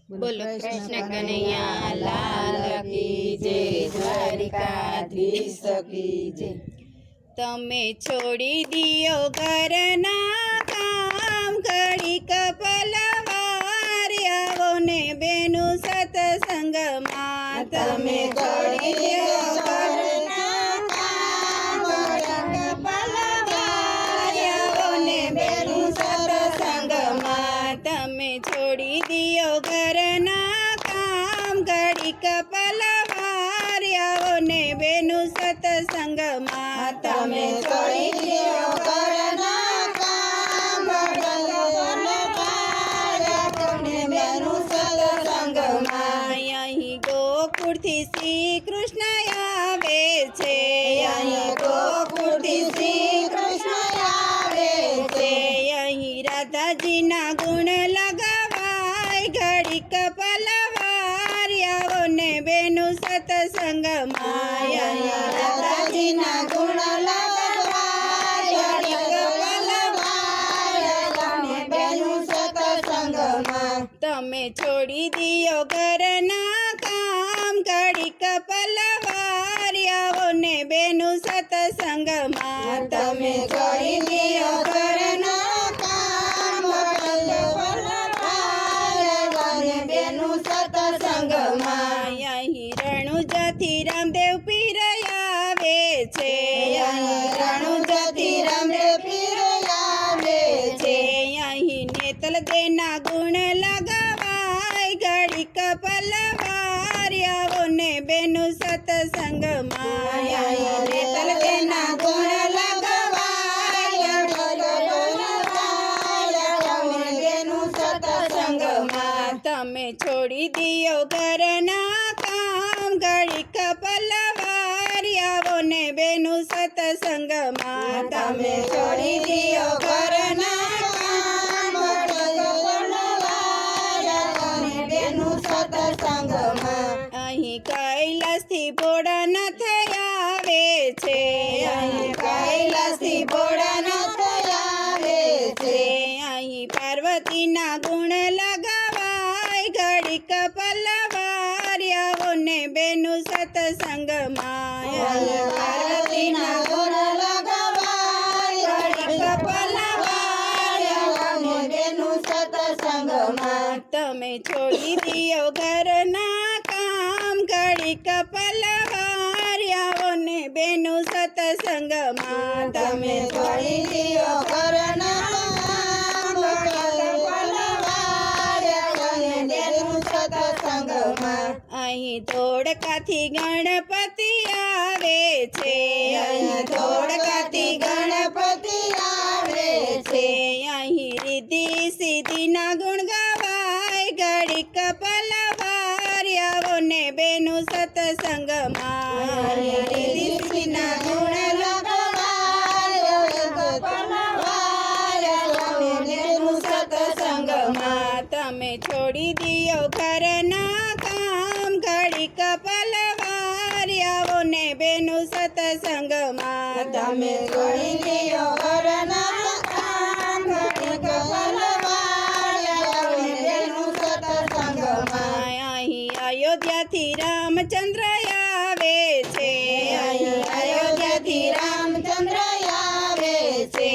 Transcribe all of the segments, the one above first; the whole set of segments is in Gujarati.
બોલો કૃષ્ણ કનૈયા લાલ કી જય, દ્વારિકાધીશ કી જય। તમે છોડી દિયો ઘરના કામ, ઘડીક પલવાર આવો ને બેનું સત્સંગમાં। તમે છોડી દિયો ઘરના કામ, ઘડીક પલવાર આવો ને બેનું સત્સંગમાં। તમે છોડી દિયો ઘરના કામ, ઘડીક પલવાર આવો ને બેનું સત્સંગમાં। તમે છોડી દિયો ઘરના કામ, ઘડીક પલવાર આવો ને બેનું સત્સંગમાં। અહીં ગોકુળથી શ્રી કૃષ્ણ આવે છે, અહીં ગોકુળથી શ્રી કૃષ્ણ આવે છે। અહીં રાધાજીના ગુણ લગાવાય, ઘડીક પલવાર આવો ને બેનું સત્સંગમાં। અહીં રાધાજીના ગુણ લગાવાય, ઘડીક પલવાર આવો ને બેનું સત્સંગમાં। તમે છોડી દિયો ઘરના કામ, ઘડીક પલવાર આવો ને બેનું સત્સંગમાં। તમે છોડી દિયો ઘરના કામ, ઘડીક પલવાર આવો ને બેનું સત્સંગમાં। અહીં રણુજાથી રામદેવ પીર આવે છે, અહીં રણુજાથી રામદેવ પીર આવે છે। અહીં નેતલ દેના ગુણ લગાવાય, ઘડીક પલવાર આવો ને બેનું સત્સંગમાં। અહીં નેતલ દેના ગુણ લગાવાય, ઘડીક પલવાર આવો ને બેનું સત્સંગમાં। તમે છોડી દિયો ઘરના કામ, ઘડીક પલવાર આવો ને બેનું સત્સંગમાં। તમે છોડી દિયો ઘરના કામ, ઘડીક પલવાર આવો ને બેનું સત્સંગમાં। અહીં કૈલાસથી ભોળાનાથ આવે છે, અહીં કૈલાસથી ભોળાનાથ આવે છે। અહીં પાર્વતીના ગુણ લગાવાય, ઘડીક પલવાર આવો ને બેનું સત્સંગમાં। અહીં પાર્વતીના ગુણ લગાવાય, ઘડીક પલવાર આવો ને બેનું સત્સંગમાં। તમે છોડી દિયો ઘરના કામ, ઘડીક પલવાર આવો ને બેનું સત્સંગમાં। તમે છોડી દિયો ઘરના કામ, ઘડીક પલવાર આવો ને બેનું સત્સંગમાં। અહીં ધોળકાથી ગણપતિ આવે છે, અહીં ધોળકાથી ગણપતિ આવે છે। અહીં રિદ્ધિ સિદ્ધિના ગુણ ગાવાય, ઘડીક પલવાર આવો ને બેનું સત્સંગમાં। રિદ્ધિ સિદ્ધિના ગુણ લગાવાય, ઘડીક પલવાર આવો ને બેનું સત્સંગમાં। તમે છોડી દિયો ઘરના કામ, ઘડીક પલવાર આવો ને બેનું સત્સંગમાં। તમે છોડી દિયો ઘરના કામ, ઘડીક પલવાર આવો ને બેનું સત્સંગમાં। અહીં અયોધ્યાથી રામચંદ્ર આવે છે, અહીં અયોધ્યાથી રામચંદ્ર આવે છે।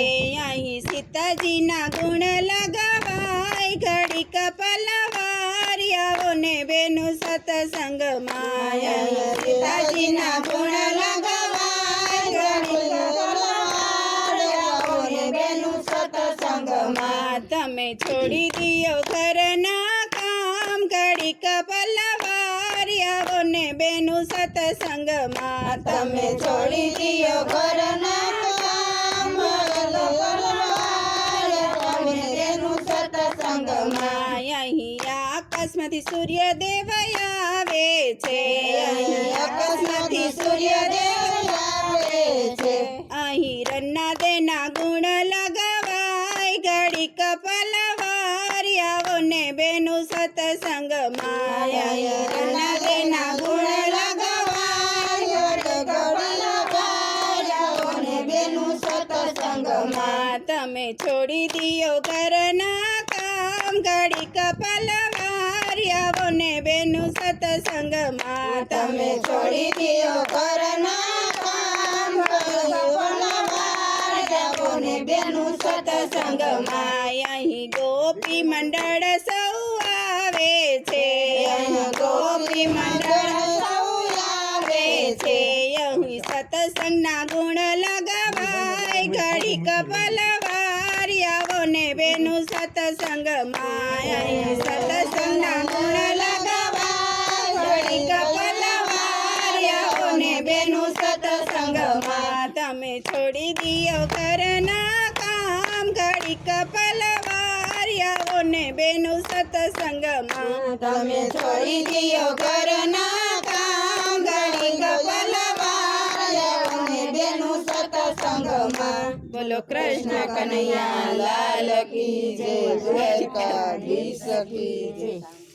અહીં સીતાજીના ગુણ લગાવાય, ઘડીક પલવાર આવો ને બેનું સત્સંગમાં। અહીં સીતાજીના ગુણ લગાવાય, ઘડીક પલવાર આવો ને બેનું સત્સંગમાં। તમે છોડી દિયો ઘરના કામ, ઘડીક પલવાર આવો ને બેનું સત્સંગમાં। તમે છોડી દિયો ઘરના કામ, ઘડીક પલવાર આવો ને બેનું સત્સંગમાં। અહીં આકાશમાંથી સૂર્યદેવ આવે છે, અહીં આકાશમાંથી સૂર્યદેવ આવે છે। અહીં રન્ના દેના ગુણ લગાવાય, ઘડીક પલવાર આવો ને બેનું સત્સંગમાં। અહીં રન્ના દેના ગુણ લગાવાય, ઘડીક પલવાર આવો ને બેનું સત્સંગમાં। તમે છોડી દિયો ઘરના કામ, ઘડીક પલવાર આવો ને બેનું સત્સંગમાં તમે છોડી દિયો ઘરના કામ આવો ને બેનું સત્સંગમાં અહીં ગોપી મંડળ સૌ આવે છે અહીં ગોપી મંડળ સૌ આવે છે અહીં સત્સંગના ગુણ લગાવાય ઘડી કપલવાર આવો ને બેનું સત્સંગમાં અહીં સત્સંગના ગુણ લગાવાય ઘડી કપલવાર આવો ને બેનું સત્સંગમાં તમે છોડી દિયો ઘરના કામ ઘડી કપલવાર આવો ને બેનું સત્સંગમાં તમે છોડી દિયો ઘરના કામ ઘડી કપલવાર આવો ને બેનું સત્સંગમાં બોલો કૃષ્ણ કનૈયા લાલ કી જય દ્વારકાધીશ કી જય